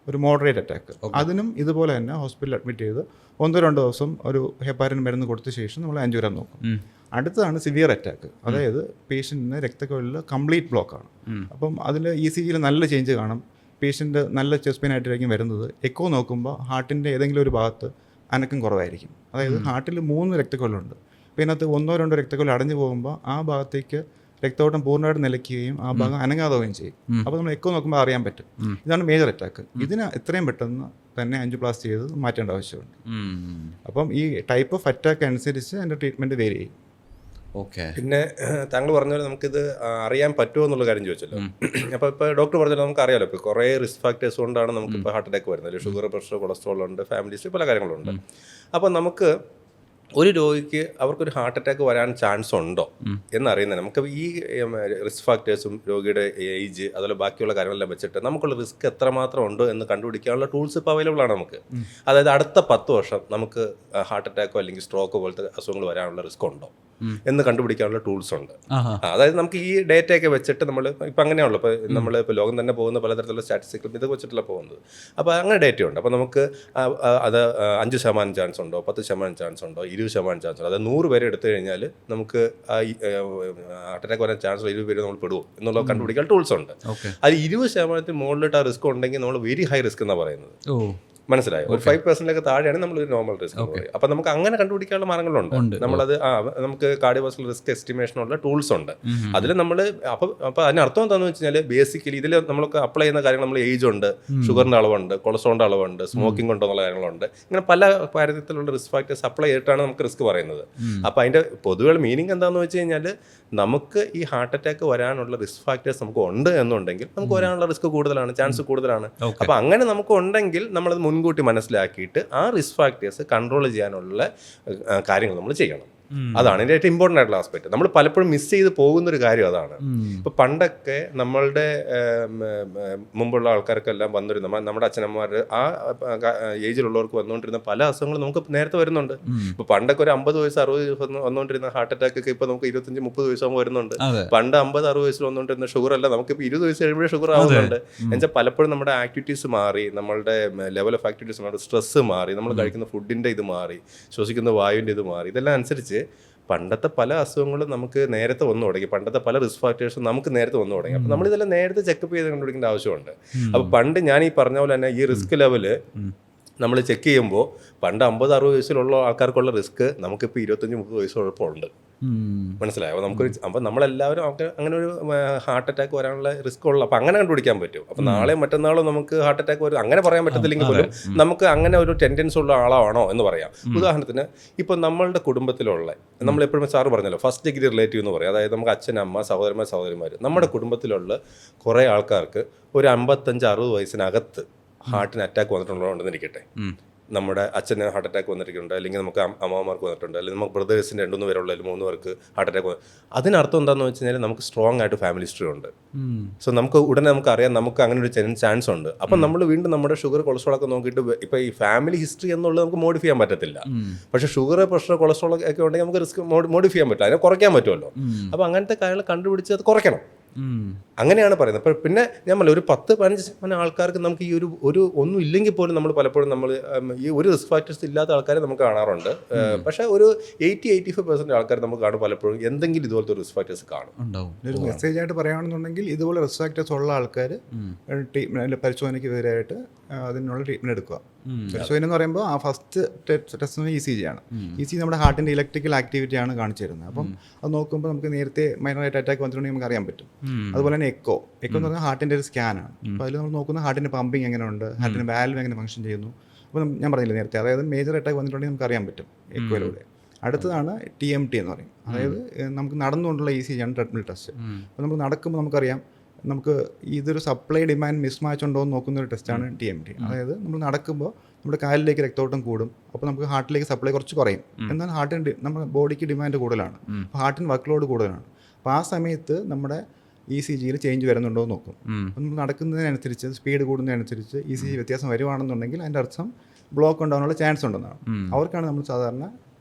ഒരു മോഡറേറ്റ് അറ്റാക്ക്. അതിനും ഇതുപോലെ തന്നെ ഹോസ്പിറ്റലിൽ അഡ്മിറ്റ് ചെയ്ത് 1-2 ദിവസം ഒരു ഹെപ്പാരിൻ മരുന്ന് കൊടുത്ത ശേഷം നമ്മൾ ആൻജിയോഗ്രാം നോക്കും. അടുത്തതാണ് സിവിയർ അറ്റാക്ക്. അതായത് പേഷ്യൻറ്റിന് രക്തക്കുഴലിൽ കംപ്ലീറ്റ് ബ്ലോക്കാണ്. അപ്പം അതിൽ ECGയിൽ നല്ല ചേഞ്ച് കാണും, പേഷ്യൻ്റ് നല്ല ചെസ്റ്റ് പെയിൻ ആയിട്ടായിരിക്കും വരുന്നത്. എക്കോ നോക്കുമ്പോൾ ഹാർട്ടിൻ്റെ ഏതെങ്കിലും ഒരു ഭാഗത്ത് അനക്കം കുറവായിരിക്കും. അതായത് ഹാർട്ടിൽ 3 രക്തക്കുഴലുണ്ട്. അപ്പോൾ ഇതിനകത്ത് 1-2 രക്തക്കുഴൽ അടഞ്ഞു പോകുമ്പോൾ ആ ഭാഗത്തേക്ക് രക്തയോട്ടം പൂർണ്ണമായിട്ട് നിലയ്ക്കുകയും ആ ഭാഗം അനങ്ങാതാവുകയും ചെയ്യും. അപ്പോൾ നമ്മൾ എക്കോ നോക്കുമ്പോൾ അറിയാൻ പറ്റും. ഇതാണ് മേജർ അറ്റാക്ക്. ഇതിന് എത്രയും പെട്ടെന്ന് തന്നെ ആൻജിയോപ്ലാസ്റ്റി ചെയ്ത് മാറ്റേണ്ട ആവശ്യമുണ്ട്. അപ്പം ഈ ടൈപ്പ് ഓഫ് അറ്റാക്ക് അനുസരിച്ച് അതിൻ്റെ ട്രീറ്റ്മെൻറ്റ് വേരി ചെയ്യും. ഓക്കെ. പിന്നെ താങ്കൾ പറഞ്ഞ പോലെ നമുക്കിത് അറിയാൻ പറ്റുമോ എന്നുള്ള കാര്യം ചോദിച്ചല്ലോ. അപ്പോൾ ഇപ്പോൾ ഡോക്ടർ പറഞ്ഞല്ലോ, നമുക്കറിയാലോ ഇപ്പോൾ കുറേ റിസ്ക് ഫാക്ടേഴ്സ് കൊണ്ടാണ് നമുക്കിപ്പോൾ ഹാർട്ട് അറ്റാക്ക് വരുന്നത്. ഷുഗർ, പ്രഷർ, കൊളസ്ട്രോൾ ഉണ്ട്, ഫാമിലി ഹിസ്റ്ററി, പല കാര്യങ്ങളുണ്ട്. അപ്പോൾ നമുക്ക് ഒരു രോഗിക്ക് അവർക്കൊരു ഹാർട്ട് അറ്റാക്ക് വരാൻ ചാൻസ് ഉണ്ടോ എന്നറിയുന്നത് നമുക്ക് ഈ റിസ്ക് ഫാക്ടേഴ്സും രോഗിയുടെ ഏജ് അതുപോലെ ബാക്കിയുള്ള കാര്യങ്ങളെല്ലാം വെച്ചിട്ട് നമുക്കുള്ള റിസ്ക് എത്രമാത്രം ഉണ്ട് എന്ന് കണ്ടുപിടിക്കാനുള്ള ടൂൾസ് ഇപ്പോൾ അവൈലബിൾ ആണ് നമുക്ക്. അതായത് അടുത്ത 10 വർഷം നമുക്ക് ഹാർട്ട് അറ്റാക്കോ അല്ലെങ്കിൽ സ്ട്രോക്കോ പോലത്തെ അസുഖങ്ങൾ വരാനുള്ള റിസ്ക് ഉണ്ടോ എന്ന് കണ്ടുപിടിക്കാനുള്ള ടൂൾസ് ഉണ്ട്. അതായത് നമുക്ക് ഈ ഡേറ്റയൊക്കെ വെച്ചിട്ട് നമ്മൾ ഇപ്പം അങ്ങനെയാണല്ലോ, ഇപ്പോൾ നമ്മളിപ്പോൾ ലോകം തന്നെ പോകുന്ന പലതരത്തിലുള്ള സ്റ്റാറ്റിസ്റ്റിക്സും ഇത് വെച്ചിട്ടുള്ള പോകുന്നത്. അപ്പോൾ അങ്ങനെ ഡേറ്റയുണ്ട്. അപ്പോൾ നമുക്ക് അത് 5% ചാൻസ് ഉണ്ടോ, 10% ചാൻസ് ഉണ്ടോ, 20% ചാൻസ് ഉണ്ടോ, അതായത് 100 പേരെ എടുത്തു കഴിഞ്ഞാൽ നമുക്ക് ഹാർട്ട് അറ്റാക്ക് വരാൻ ചാൻസ് 20 പേര് നമ്മൾ പെടുമോ എന്നുള്ളത് കണ്ടുപിടിക്കാൻ ടൂൾസ് ഉണ്ട്. അത് 20% മുകളിലിട്ട് ആ റിസ്ക് ഉണ്ടെങ്കിൽ നമ്മൾ വെരി ഹൈ റിസ്ക് എന്നാണ് പറയുന്നത്. മനസ്സിലായോ? ഒരു 5% താഴെയാണ് നമ്മളൊരു നോർമൽ റിസ്ക്. അപ്പോൾ നമുക്ക് അങ്ങനെ കണ്ടുപിടിക്കാനുള്ള മാർഗങ്ങളുണ്ട്. നമ്മളത് നമുക്ക് കാർഡിയോവാസ്കുലർ റിസ്ക് എസ്റ്റിമേഷനുള്ള ടൂൾസ് ഉണ്ട്. അതിൽ നമ്മൾ അപ്പോൾ അതിനർത്ഥം എന്താണെന്ന് വെച്ച് കഴിഞ്ഞാൽ ബേസിക്കലി ഇതിൽ നമ്മൾക്ക് അപ്ലൈ ചെയ്യുന്ന കാര്യങ്ങൾ നമ്മൾ ഏജ് ഉണ്ട്, ഷുഗറിൻ്റെ അളവുണ്ട്, കൊളസ്ട്രോളിൻ്റെ അളവുണ്ട്, സ്മോക്കിംഗ് ഉണ്ടോ എന്നുള്ള കാര്യങ്ങളുണ്ട്. ഇങ്ങനെ പല കാര്യത്തിലുള്ള റിസ്ക് ഫാക്ടേഴ്സ് അപ്ലൈ ചെയ്തിട്ടാണ് നമുക്ക് റിസ്ക് പറയുന്നത്. അപ്പോൾ അതിൻ്റെ പൊതുവെ മീനിങ് എന്താണെന്ന് വെച്ച് കഴിഞ്ഞാൽ നമുക്ക് ഈ ഹാർട്ട് അറ്റാക്ക് വരാനുള്ള റിസ്ക് ഫാക്ടേഴ്സ് നമുക്ക് ഉണ്ട് എന്നുണ്ടെങ്കിൽ നമുക്ക് വരാനുള്ള റിസ്ക് കൂടുതലാണ്, ചാൻസ് കൂടുതലാണ്. അപ്പോൾ അങ്ങനെ നമുക്ക് ഉണ്ടെങ്കിൽ നമ്മളത് മുൻകൂട്ടി മനസ്സിലാക്കിയിട്ട് ആ റിസ്ക് ഫാക്ടേഴ്സ് കൺട്രോൾ ചെയ്യാനുള്ള കാര്യങ്ങൾ നമ്മൾ ചെയ്യണം. അതാണ് ഇതിൻ്റെ ഏറ്റവും ഇമ്പോർട്ടൻ്റ് ആയിട്ടുള്ള ആസ്പെക്ട്. നമ്മൾ പലപ്പോഴും മിസ് ചെയ്ത് പോകുന്നൊരു കാര്യം അതാണ്. ഇപ്പോൾ പണ്ടൊക്കെ നമ്മളുടെ മുമ്പുള്ള ആൾക്കാർക്കെല്ലാം വന്നിരുന്ന നമ്മുടെ അച്ഛനമ്മമാർ ആ ഏജിലുള്ളവർക്ക് വന്നുകൊണ്ടിരുന്ന പല അസുഖങ്ങളും നമുക്ക് നേരത്തെ വരുന്നുണ്ട്. ഇപ്പോൾ പണ്ടൊക്കെ ഒരു 50 വയസ്സ് 60 വയസ്സ് വന്നുകൊണ്ടിരുന്ന ഹാർട്ട് അറ്റാക്ക് ഒക്കെ ഇപ്പോൾ നമുക്ക് 25-30 വയസ്സാകുമ്പോൾ വരുന്നുണ്ട്. പണ്ട് 50-60 വയസ്സിൽ വന്നുകൊണ്ടിരുന്ന ഷുഗർ അല്ല നമുക്കിപ്പോൾ 20 വയസ്സ് കഴിയുമ്പോഴേ ഷുഗർ ആവുന്നുണ്ട്. എന്നുവെച്ചാൽ പലപ്പോഴും നമ്മുടെ ആക്ടിവിറ്റീസ് മാറി, നമ്മളുടെ ലെവൽ ഓഫ് ആക്ടിവിറ്റീസ് മാറി, സ്ട്രെസ്സ് മാറി, നമ്മൾ കഴിക്കുന്ന ഫുഡിൻ്റെ ഇത് മാറി, ശ്വസിക്കുന്ന വായുവിൻ്റെ ഇത് മാറി. ഇതെല്ലാം അനുസരിച്ച് പണ്ടത്തെ പല അസുഖങ്ങളും നമുക്ക് നേരത്തെ വന്നു തുടങ്ങി, പണ്ടത്തെ പല റിസ്ക് ഫാക്ടേഴ്സും നമുക്ക് നേരത്തെ വന്നു തുടങ്ങി. അപ്പോൾ നമ്മളിതെല്ലാം നേരത്തെ ചെക്കപ്പ് ചെയ്ത് കണ്ടുപിടിക്കേണ്ട ആവശ്യമുണ്ട്. അപ്പോൾ പണ്ട് ഞാൻ ഈ പറഞ്ഞ പോലെ തന്നെ ഈ റിസ്ക് ലെവല് നമ്മൾ ചെക്ക് ചെയ്യുമ്പോൾ പണ്ട് 50-60 വയസ്സിലുള്ള ആൾക്കാർക്കുള്ള റിസ്ക് നമുക്കിപ്പോൾ 25-30 വയസ്സുള്ളപ്പോൾ ഉണ്ട്. മനസ്സിലായോ? അപ്പോൾ നമ്മളെല്ലാവരും അങ്ങനെ ഒരു ഹാർട്ട് അറ്റാക്ക് വരാനുള്ള റിസ്ക് ഉള്ള, അപ്പോൾ അങ്ങനെ കണ്ടുപിടിക്കാൻ പറ്റും. അപ്പോൾ നാളെയും മറ്റന്നാളും നമുക്ക് ഹാർട്ട് അറ്റാക്ക് വരും അങ്ങനെ പറയാൻ പറ്റത്തില്ലെങ്കിൽ പോലും നമുക്ക് അങ്ങനെ ഒരു ടെൻഡൻസി ഉള്ള ആളാണോ എന്ന് പറയാം. ഉദാഹരണത്തിന് ഇപ്പോൾ നമ്മളുടെ കുടുംബത്തിലുള്ള, നമ്മളെപ്പോഴും സാറ് പറഞ്ഞല്ലോ ഫസ്റ്റ് ഡിഗ്രി റിലേറ്റീവ് എന്ന് പറയും, അതായത് നമുക്ക് അച്ഛൻ, അമ്മ, സഹോദരന്മാർ, നമ്മുടെ കുടുംബത്തിലുള്ള കുറേ ആൾക്കാർക്ക് ഒരു 55-60 വയസ്സിനകത്ത് ഹാർട്ടിന് അറ്റാക്ക് വന്നിട്ടുള്ളതുകൊണ്ടെന്ന് ഇരിക്കട്ടെ, നമ്മുടെ അച്ഛന് ഹാർട്ട് അറ്റാക്ക് വന്നിട്ടുണ്ട്, അല്ലെങ്കിൽ നമുക്ക് അമ്മമാർക്ക് വന്നിട്ടുണ്ട്, അല്ലെങ്കിൽ നമുക്ക് ബ്രദേഴ്സിന് 2-3 പേരുള്ള 3 പേർക്ക് ഹാർട്ട് അറ്റാക്ക് അതിനർത്ഥം എന്താണെന്ന് വെച്ച് കഴിഞ്ഞാൽ നമുക്ക് സ്ട്രോങ് ആയിട്ട് ഫാമിലി ഹിസ്റ്ററി ഉണ്ട്. സോ നമുക്ക് ഉടനെ നമുക്കറിയാം നമുക്ക് അങ്ങനെ ഒരു ചാൻസ് ഉണ്ട്. അപ്പം നമ്മൾ വീണ്ടും നമ്മുടെ ഷുഗർ കൊളസ്ട്രോൾ ഒക്കെ നോക്കിയിട്ട് ഇപ്പോൾ ഈ ഫാമിലി ഹിസ്റ്ററി എന്നുള്ളത് നമുക്ക് മോഡിഫൈ ചെയ്യാൻ പറ്റത്തില്ല. പക്ഷേ ഷുഗർ പ്രഷർ കൊളസ്ട്രോൾ ഒക്കെ ഉണ്ടെങ്കിൽ നമുക്ക് റിസ്ക് മോഡിഫൈ ചെയ്യാൻ പറ്റില്ല, അതിനെ കുറയ്ക്കാൻ പറ്റുമല്ലോ. അപ്പോൾ അങ്ങനത്തെ കാര്യങ്ങൾ കണ്ടുപിടിച്ച് അത് കുറയ്ക്കണം, അങ്ങനെയാണ് പറയുന്നത്. അപ്പോൾ പിന്നെ ഞാൻ പറഞ്ഞു ഒരു 10-15% ആൾക്കാർക്ക് നമുക്ക് ഈ ഒരു ഒന്നും ഇല്ലെങ്കിൽ പോലും നമ്മൾ പലപ്പോഴും നമ്മൾ ഈ ഒരു റിസ്ക് ഫാക്ടേഴ്സ് ഇല്ലാത്ത ആൾക്കാരെ നമുക്ക് കാണാറുണ്ട്. പക്ഷേ ഒരു 80-85% ആൾക്കാർ നമുക്ക് കാണും പലപ്പോഴും എന്തെങ്കിലും ഇതുപോലത്തെ റിസ്ക് ഫാക്ടേഴ്സ് കാണും. ഒരു മെസ്സേജ് ആയിട്ട് പറയുകയാണെന്നുണ്ടെങ്കിൽ ഇതുപോലെ റിസ്ക് ഫാക്ടേഴ്സ് ഉള്ള ആൾക്കാർ പരിശോധനയ്ക്ക് എതിരായിട്ട് അതിനുള്ള ട്രീറ്റ്മെൻറ്റ് എടുക്കുക. പരിശോധന എന്ന് പറയുമ്പോൾ ആ ഫസ്റ്റ് ടെസ്റ്റ് ECG ആണ്. ECG നമ്മുടെ ഹാർട്ടിൻ്റെ ഇലക്ട്രിക്കൽ ആക്ടിവിറ്റി ആണ് കാണിച്ചു തരുന്നത്. അപ്പം അത് നോക്കുമ്പോൾ നമുക്ക് നേരത്തെ മൈനറായിട്ട് അറ്റാക്ക് വന്നിട്ടുണ്ടെങ്കിൽ നമുക്ക് അറിയാൻ പറ്റും. അതുപോലെ തന്നെ എക്കോ എന്ന് പറഞ്ഞാൽ ഹാർട്ടിൻ്റെ ഒരു സ്കാനാണ്. അപ്പോൾ അതിൽ നമ്മൾ നോക്കുന്ന ഹാർട്ടിൻ്റെ പമ്പിങ് എങ്ങനെയുണ്ട്, ഹാർട്ടിൻ്റെ വാൽവ് എങ്ങനെ ഫംഗ്ഷൻ ചെയ്യുന്നു. അപ്പോൾ ഞാൻ പറഞ്ഞില്ല നേരത്തെ, അതായത് മേജർ അറ്റാക്ക് വന്നിട്ടുണ്ടെങ്കിൽ നമുക്ക് അറിയാൻ പറ്റും എക്കോയിലൂടെ. അടുത്തതാണ് TMT എന്ന് പറയും, അതായത് നമുക്ക് നടന്നുകൊണ്ടുള്ള ECG ആണ് ട്രെഡ്മിൽ ടെസ്റ്റ്. അപ്പോൾ നമ്മൾ നടക്കുമ്പോൾ നമുക്കറിയാം നമുക്ക് ഇതൊരു സപ്ലൈ ഡിമാൻഡ് മിസ്മാച്ച് ഉണ്ടോ എന്ന് നോക്കുന്ന ഒരു ടെസ്റ്റാണ് TMT. അതായത് നമ്മൾ നടക്കുമ്പോൾ നമ്മുടെ കാലിലേക്ക് രക്തോട്ടം കൂടും, അപ്പോൾ നമുക്ക് ഹാർട്ടിലേക്ക് സപ്ലൈ കുറച്ച് കുറയും. എന്നാൽ ഹാർട്ടിന് നമ്മുടെ ബോഡിക്ക് ഡിമാൻഡ് കൂടുതലാണ്, അപ്പോൾ ഹാർട്ടിന് വർക്ക് ലോഡ് കൂടുതലാണ്. അപ്പോൾ ആ സമയത്ത് നമ്മുടെ ECGയിൽ ചേഞ്ച് വരുന്നുണ്ടോ എന്ന് നോക്കും. അപ്പോൾ നമ്മൾ നടക്കുന്നതിനനുസരിച്ച് സ്പീഡ് കൂടുന്നതിനനുസരിച്ച് ECG വ്യത്യാസം വരുവാണെന്നുണ്ടെങ്കിൽ അതിൻ്റെ അർത്ഥം ബ്ലോക്ക് ഉണ്ടാകാനുള്ള ചാൻസ് ഉണ്ടെന്നാണ്. അവർക്കാണ് നമ്മൾ സാധാരണ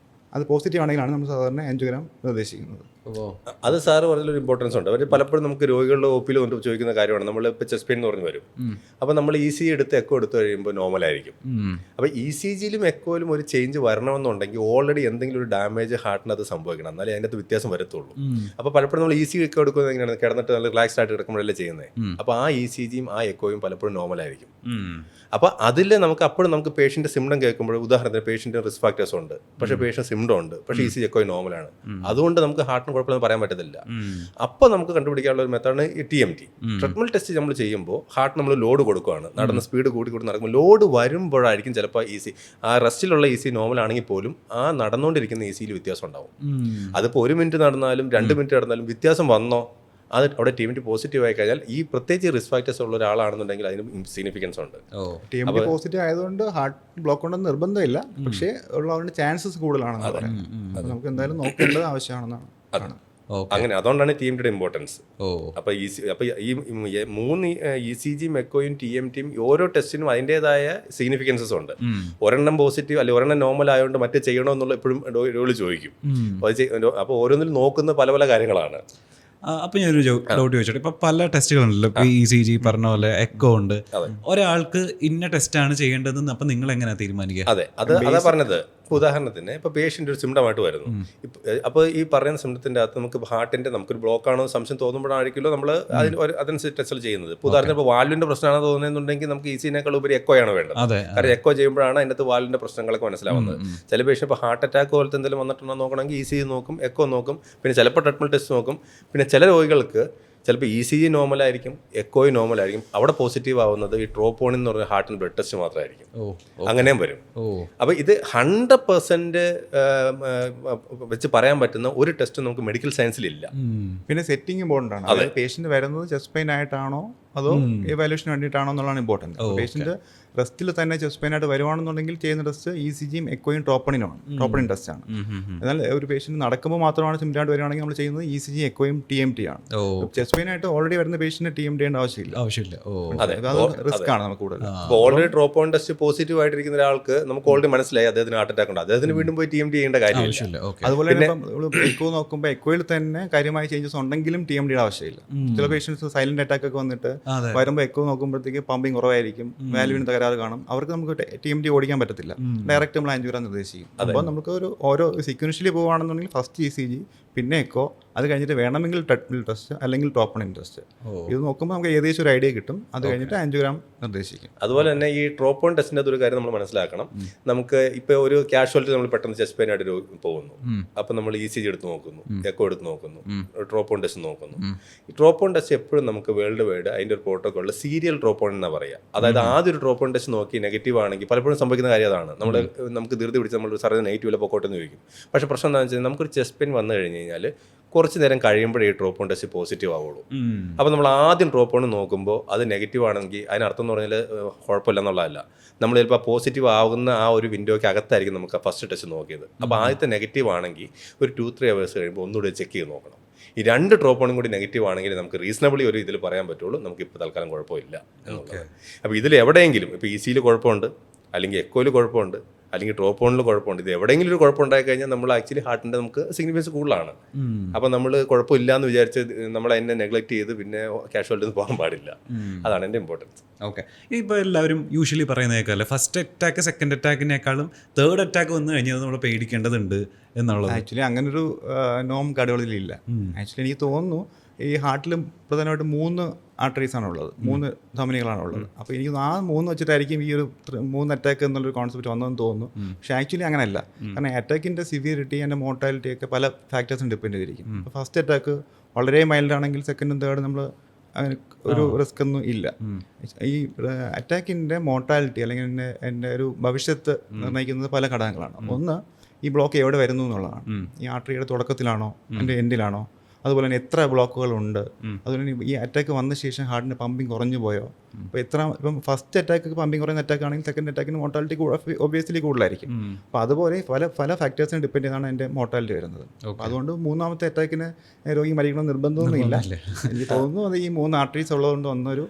അത് പോസിറ്റീവ് ആണെങ്കിലാണ് നമ്മൾ സാധാരണ ആൻജിയോഗ്രാം നിർദ്ദേശിക്കുന്നത്. അത് സാറ് പറഞ്ഞൊരു ഇമ്പോർട്ടൻസ് ഉണ്ട്. അവർ പലപ്പോഴും നമുക്ക് രോഗികളുടെ ഒപ്പിൽ കൊണ്ട് ചോദിക്കുന്ന കാര്യമാണ്. നമ്മൾ ഇപ്പോൾ ചെസ്റ്റ് പെയിൻ എന്ന് പറഞ്ഞ് വരും, അപ്പോൾ നമ്മൾ ECG എടുത്ത് എക്കോ എടുത്ത് കഴിയുമ്പോൾ നോർമലായിരിക്കും. അപ്പോൾ ECGയിലും എക്കോയിലും ഒരു ചേഞ്ച് വരണമെന്നുണ്ടെങ്കിൽ ഓൾറെഡി എന്തെങ്കിലും ഒരു ഡാമേജ് ഹാർട്ടിനകത്ത് സംഭവിക്കണം, എന്നാലേ അതിൻ്റെ അകത്ത് വ്യത്യാസം വരത്തുള്ളൂ. അപ്പോൾ പലപ്പോഴും നമ്മൾ ECG എക്കോ എടുക്കുന്നത് എങ്ങനെയാണ്, കിടന്നിട്ട് നല്ല റിലാക്സ്ഡ് ആയിട്ട് കിടക്കുമ്പോഴല്ലേ ചെയ്യുന്നത്. അപ്പോൾ ആ ECGയും ആ എക്കോയും പലപ്പോഴും നോർമലായിരിക്കും. അപ്പോൾ അതിൽ നമുക്ക് പേഷ്യൻ്റെ സിംറ്റം കേൾക്കുമ്പോൾ, ഉദാഹരണത്തിന് പേഷ്യൻ്റെ റിസ്ക് ഫാക്ടേഴ്സ് ഉണ്ട്, പക്ഷേ പേഷ്യൻ്റ് സിംറ്റം ഉണ്ട്, പക്ഷേ ECG എക്കോയും നോർമലാണ്. അതുകൊണ്ട് നമുക്ക് ഹാർട്ടിന് കുഴപ്പമൊന്നും പറയാൻ പറ്റത്തില്ല. അപ്പോൾ നമുക്ക് കണ്ടുപിടിക്കാനുള്ള ഒരു മെത്തേഡാണ് ഈ TMT. ട്രെഡ്മിൽ ടെസ്റ്റ് നമ്മൾ ചെയ്യുമ്പോൾ ഹാർട്ട് നമ്മൾ ലോഡ് കൊടുക്കുകയാണ്, നടന്ന സ്പീഡ് കൂടി നടക്കുമ്പോൾ ലോഡ് വരുമ്പോഴായിരിക്കും ചിലപ്പോൾ ആ റെസ്റ്റിലുള്ള ECG നോർമൽ ആണെങ്കിൽ പോലും ആ നടന്നുകൊണ്ടിരിക്കുന്ന ECGയിൽ വ്യത്യാസം ഉണ്ടാവും. അതിപ്പോൾ 1 മിനിറ്റ് നടന്നാലും 2 മിനിറ്റ് നടന്നാലും വ്യത്യാസം വന്നോ, അത് അവിടെ TMT പോസിറ്റീവ് ആയി കഴിഞ്ഞാൽ ഈ പ്രത്യേകിച്ച് റിസ്ക് ഫാക്ടേഴ്സ് ഉള്ള ഒരാളാണെന്നുണ്ടെങ്കിൽ അതിന് സിഗ്നിഫിക്കൻസ് ഉണ്ട്. TMT പോസിറ്റീവ് ആയതുകൊണ്ട് ഹാർട്ട് ബ്ലോക്ക് ഉണ്ടെന്ന് നിർബന്ധമില്ല, പക്ഷേ ഉള്ളതിൻ്റെ ചാൻസസ് കൂടുതലാണെന്ന് പറയാം. നമുക്ക് എന്തായാലും നോക്കേണ്ടത് ആവശ്യമാണെന്നാണ്. അങ്ങനെ അതുകൊണ്ടാണ് TMTയുടെ ഇമ്പോർട്ടൻസ്. അപ്പോൾ ഈ 3 ECGയും എക്കോയും TMTയും ഓരോ ടെസ്റ്റിനും അതിൻ്റെതായ സിഗ്നിഫിക്കൻസസ് ഉണ്ട്. ഒരെണ്ണം പോസിറ്റീവ് അല്ലെങ്കിൽ ഒരെണ്ണം നോർമൽ ആയതുകൊണ്ട് മറ്റേ ചെയ്യണമെന്നുള്ള എപ്പോഴും രോഗികൾ ചോദിക്കും. അപ്പോൾ ഓരോന്നിലും നോക്കുന്ന പല പല കാര്യങ്ങളാണ്. അപ്പോൾ ഞാനൊരു ഡൗട്ട് ചോദിച്ചോട്ടെ, ഇപ്പോൾ പല ടെസ്റ്റുകളുണ്ടല്ലോ, ഇപ്പോൾ ECG പറഞ്ഞ പോലെ എക്കോ ഉണ്ട്. ഒരാൾക്ക് ഇന്ന ടെസ്റ്റാണ് ചെയ്യേണ്ടതെന്ന് അപ്പോൾ നിങ്ങൾ എങ്ങനെയാണ് തീരുമാനിക്കുക? അതാ പറഞ്ഞത്. ഇപ്പോൾ ഉദാഹരണത്തിന് ഇപ്പോൾ പേഷ്യൻ്റ് ഒരു സിംറ്റമായിട്ട് വരുന്നു, അപ്പോൾ ഈ പറയുന്ന സിംറ്റത്തിൻ്റെ അകത്ത് നമുക്ക് ഹാർട്ടിൻ്റെ നമുക്കൊരു ബ്ലോക്ക് ആണോ സംശയം തോന്നുമ്പോഴായിരിക്കുമല്ലോ നമ്മൾ അതനുസരിച്ച് ടെസ്റ്റുകൾ ചെയ്യുന്നത്. ഇപ്പോൾ ഉദാഹരണത്തിന് ഇപ്പോൾ വാൽവിൻ്റെ പ്രശ്നമാണോ തോന്നുന്നുണ്ടെങ്കിൽ നമുക്ക് ECGനേക്കാൾ ഉപരി എക്കോയാണ് വേണ്ടത്. കാരണം എക്കോ ചെയ്യുമ്പോഴാണ് അതിൻ്റെ അകത്ത് വാൽവിൻ്റെ പ്രശ്നങ്ങളൊക്കെ മനസ്സിലാവുന്നത്. ചില പേഷ്യൻ്റ് ഇപ്പോൾ ഹാർട്ട് അറ്റാക്ക് പോലത്തെ എന്തെങ്കിലും വന്നിട്ടുണ്ടോ നോക്കണമെങ്കിൽ ECG നോക്കും, എക്കോ നോക്കും, പിന്നെ ചിലപ്പോൾ ട്രെഡ്മിൽ ടെസ്റ്റ് നോക്കും. പിന്നെ ചില രോഗികൾക്ക് ചിലപ്പോൾ ECG നോർമലായിരിക്കും, എക്കോയും നോർമലായിരിക്കും. അവിടെ പോസിറ്റീവ് ആവുന്നത് ഈ ട്രോപ്പോണിൻ എന്ന് പറഞ്ഞ ഹാർട്ടിന് ബ്ലഡ് ടെസ്റ്റ് മാത്രമായിരിക്കും. അങ്ങനെയും വരും. അപ്പോൾ ഇത് 100% വെച്ച് പറയാൻ പറ്റുന്ന ഒരു ടെസ്റ്റ് നമുക്ക് മെഡിക്കൽ സയൻസിലില്ല. പിന്നെ സെറ്റിംഗ് ഇമ്പോർട്ടൻ്റ് ആണ്. അതായത് പേഷ്യൻ്റ് വരുന്നത് ചെസ്റ്റ് പെയിൻ ആയിട്ടാണോ അതോ എവാലുവേഷന് വേണ്ടിയിട്ടാണോ എന്നുള്ളതാണ് ഇമ്പോർട്ടൻറ്റ്. പേഷ്യൻ്റ് റെസ്റ്റിൽ തന്നെ ചെസ്റ്റ് പെയിൻ ആയിട്ട് വരുവാണെന്നുണ്ടെങ്കിൽ ചെയ്യുന്ന ടെസ്റ്റ് ECGയും എക്കോയും ട്രോപ്പണിൻ ടെസ്റ്റാണ്. എന്നാൽ ഒരു പേഷ്യൻ്റ് നടക്കുമ്പോൾ മാത്രമാണ് സിംറ്റം ആയിട്ട് വരുവാണെങ്കിൽ നമ്മൾ ചെയ്യുന്നത് ECG എക്കോയും TMT ആണ്. ചെസ്റ്റ് പെയിൻ ആയിട്ട് ഓൾറെഡി വരുന്ന പേഷ്യൻ്റ് TMT ചെയ്യേണ്ട ആവശ്യമില്ല. റിസ്ക് ആണ് നമുക്ക് കൂടുതൽ. അപ്പോൾ ഓൾറെഡി ട്രോപ്പോൺ ടെസ്റ്റ് പോസിറ്റീവ് ആയിട്ടിരിക്കുന്ന ഒരാൾക്ക് നമുക്ക് ഓൾറെഡി മനസ്സിലായി അദ്ദേഹത്തിന് ഹാർട്ട് അറ്റാക്ക് ഉണ്ട്, അദ്ദേഹത്തിന് വീണ്ടും പോയി TMT ചെയ്യേണ്ട കാര്യമില്ല. അതുപോലെ തന്നെ എക്കോ നോക്കുമ്പോൾ എക്കോയിൽ തന്നെ കാര്യമായ ചേഞ്ചസ് ഉണ്ടെങ്കിലും TMTയുടെ ആവശ്യമില്ല. ചില പേഷ്യൻസ് സൈലന്റ് അറ്റാക്ക് ഒക്കെ വന്നിട്ട് വരുമ്പോൾ എക്കോ നോക്കുമ്പോഴത്തേക്ക് പമ്പിങ് കുറവായിരിക്കും, വാൽവിന് തകരാറ് കാണും, അവർക്ക് നമുക്ക് TMT ഓടിക്കാൻ പറ്റത്തില്ല. ഡയറക്റ്റ് നമ്മൾ ആൻജിയോഗ്രാം നിർദ്ദേശിക്കും. അപ്പോൾ നമുക്ക് ഓരോ സീക്വൻഷ്യലി പോകുകയാണെന്നുണ്ടെങ്കിൽ ഫസ്റ്റ് ECG, പിന്നെ എക്കോ, അത് കഴിഞ്ഞിട്ട് വേണമെങ്കിൽ ട്രെഡ്മിൽ ടെസ്റ്റ് അല്ലെങ്കിൽ ട്രോപ്പോണിൻ ടെസ്റ്റ്. ഇത് നോക്കുമ്പോൾ നമുക്ക് ഏകദേശം ഒരു ഐഡിയ കിട്ടും. അത് കഴിഞ്ഞിട്ട് ആൻജിയോഗ്രാം നിർദ്ദേശിക്കും. അതുപോലെ തന്നെ ഈ ട്രോപ്പോൺ ടെസ്റ്റിൻ്റെ ഒരു കാര്യം നമ്മൾ മനസ്സിലാക്കണം. നമുക്ക് ഇപ്പോൾ ഒരു കാഷ്വാലിറ്റി നമ്മൾ പെട്ടെന്ന് ചെസ്റ്റ് പെയിൻ ആയിട്ട് പോകുന്നു, അപ്പോൾ നമ്മൾ ECG എടുത്ത് നോക്കുന്നു, എക്കോ എടുത്ത് നോക്കുന്നു, ട്രോപ്പോൺ ടെസ്റ്റ് നോക്കുന്നു. ഈ ട്രോപ്പോൺ ടെസ്റ്റ് എപ്പോഴും നമുക്ക് വേൾഡ് വൈഡ് അതിൻ്റെ ഒരു പ്രോട്ടോക്കോളിൽ സീരിയൽ ട്രോപ്പോൺ എന്നാണ് പറയുക. അതായത് ആദ്യം ഒരു ട്രോപ്പോൺ ടെസ്റ്റ് നോക്കി നെഗറ്റീവ് ആണെങ്കിൽ പലപ്പോഴും സംഭവിക്കുന്ന കാര്യം അതാണ്. നമുക്ക് ധൃതി പിടിച്ച് നമ്മൾ സാറിന് നെഗറ്റീവിലെ പൊക്കോട്ടെന്ന് ചോദിക്കും. പക്ഷേ പ്രശ്നം എന്താണെന്ന് വെച്ചാൽ നമുക്കൊരു ചെസ്റ്റ് പെയിൻ വന്നു കഴിഞ്ഞ് കഴിഞ്ഞാൽ കുറച്ച് നേരം കഴിയുമ്പോഴേ ഈ ഡ്രോപ്പ് ഓൺ ടെസ്റ്റ് പോസിറ്റീവ് ആവുള്ളൂ. അപ്പോൾ നമ്മൾ ആദ്യം ഡ്രോപ്പ് ഓൺ നോക്കുമ്പോൾ അത് നെഗറ്റീവ് ആണെങ്കിൽ അതിനർത്ഥം എന്ന് പറഞ്ഞാൽ കുഴപ്പമില്ല എന്നുള്ളതല്ല. നമ്മൾ ചിലപ്പോൾ പോസിറ്റീവ് ആകുന്ന ആ ഒരു വിൻഡോയ്ക്ക് അകത്തായിരിക്കും നമുക്ക് ഫസ്റ്റ് ടെസ്റ്റ് നോക്കിയത്. അപ്പോൾ ആദ്യത്തെ നെഗറ്റീവ് ആണെങ്കിൽ ഒരു 2-3 hours കഴിയുമ്പോൾ ഒന്നുകൂടി ചെക്ക് ചെയ്ത് നോക്കണം. ഈ 2 ഡ്രോപ്പ് ഓണും കൂടി നെഗറ്റീവ് ആണെങ്കിൽ നമുക്ക് റീസണബിളി ഒരു ഇതിൽ പറയാൻ പറ്റുള്ളൂ നമുക്ക് ഇപ്പോൾ തൽക്കാലം കുഴപ്പമില്ല എന്നുള്ളത്. അപ്പോൾ ഇതിൽ എവിടെയെങ്കിലും ഇപ്പോൾ ECയിൽ കുഴപ്പമുണ്ട്, അല്ലെങ്കിൽ എക്കോയിൽ കുഴപ്പമുണ്ട്, അല്ലെങ്കിൽ ഡ്രോപ്പ് ഓണിൽ കുഴപ്പമുണ്ട്, ഇത് എവിടെയെങ്കിലും ഒരു കുഴപ്പം ഉണ്ടായി കഴിഞ്ഞാൽ നമ്മൾ ആക്ച്വലി ഹാർട്ടിൻ്റെ നമുക്ക് സിഗ്നിഫിക്കൻസ് കൂടുതലാണ്. അപ്പോൾ നമ്മൾ കുഴപ്പമില്ല എന്ന് വിചാരിച്ച് നമ്മൾ അതിനെ നെഗ്ലക്ട് ചെയ്ത് പിന്നെ കാഷ്വാലിറ്റി പോകാൻ പാടില്ല. അതാണ് എൻ്റെ ഇമ്പോർട്ടൻസ്. ഓക്കെ, ഇപ്പോൾ എല്ലാവരും യൂഷ്വലി പറയുന്നേക്കാല്ലേ ഫസ്റ്റ് അറ്റാക്ക് സെക്കൻഡ് അറ്റാക്കിനേക്കാളും തേർഡ് അറ്റാക്ക് വന്നു കഴിഞ്ഞാൽ നമ്മൾ പേടിക്കേണ്ടതുണ്ട് എന്നുള്ളത്. ആക്ച്വലി അങ്ങനൊരു നോം കാർഡിയോളജിയിലില്ല. ആക്ച്വലി എനിക്ക് തോന്നുന്നു ഈ ഹാർട്ടിലും പ്രധാനമായിട്ട് 3 ആർട്ടറീസാണ് ഉള്ളത്, 3 ധമനികളാണ് ഉള്ളത്. അപ്പോൾ എനിക്ക് ആ 3 വെച്ചിട്ടായിരിക്കും ഈ ഒരു 3 അറ്റാക്ക് എന്നുള്ളൊരു കോൺസെപ്റ്റ് വന്നതെന്ന് തോന്നുന്നു. പക്ഷേ ആക്ച്വലി അങ്ങനെയല്ല. കാരണം അറ്റാക്കിൻ്റെ സിവിയറിറ്റി ആൻഡ് മോർട്ടാലിറ്റി ഒക്കെ പല ഫാക്ടേഴ്സും ഡിപ്പെൻഡ് ചെയ്തിരിക്കും. ഇപ്പോൾ ഫസ്റ്റ് അറ്റാക്ക് വളരെ മൈൽഡ് ആണെങ്കിൽ സെക്കൻഡും തേർഡും നമ്മൾ അങ്ങനെ ഒരു റിസ്ക് ഒന്നും ഇല്ല. ഈ അറ്റാക്കിൻ്റെ മോർട്ടാലിറ്റി അല്ലെങ്കിൽ എൻ്റെ ഒരു ഭവിഷ്യത്ത് നിർണ്ണയിക്കുന്നത് പല ഘടകങ്ങളാണ്. ഒന്ന്, ഈ ബ്ലോക്ക് എവിടെ വരുന്നു എന്നുള്ളതാണ്. ഈ ആർട്ടറിയുടെ തുടക്കത്തിലാണോ എൻ്റെ എൻഡിലാണോ, അതുപോലെ തന്നെ എത്ര ബ്ലോക്കുകളുണ്ട്, അതുപോലെ തന്നെ ഈ അറ്റാക്ക് വന്ന ശേഷം ഹാർട്ടിൻ്റെ പമ്പിങ് കുറഞ്ഞു പോയോ. അപ്പോൾ ഇപ്പം ഫസ്റ്റ് അറ്റാക്ക് പമ്പിങ് കുറയുന്ന അറ്റാക്ക് ആണെങ്കിൽ സെക്കൻഡ് അറ്റാക്കിന് മോർട്ടാലിറ്റി ഒബ്വിയസ്ലി കൂടുതലായിരിക്കും. അപ്പോൾ അതുപോലെ പല ഫാക്ടേഴ്സിനെ ഡിപ്പെൻഡ് ചെയ്താണ് എൻ്റെ മോർട്ടാലിറ്റി വരുന്നത്. അപ്പോൾ അതുകൊണ്ട് 3ാമത്തെ അറ്റാക്കിന് രോഗി മരിക്കണം നിർബന്ധമൊന്നുമില്ല. എനിക്ക് തോന്നുന്നു അത് ഈ 3 ആർട്ടറീസ് ഉള്ളതുകൊണ്ട് വന്നൊരു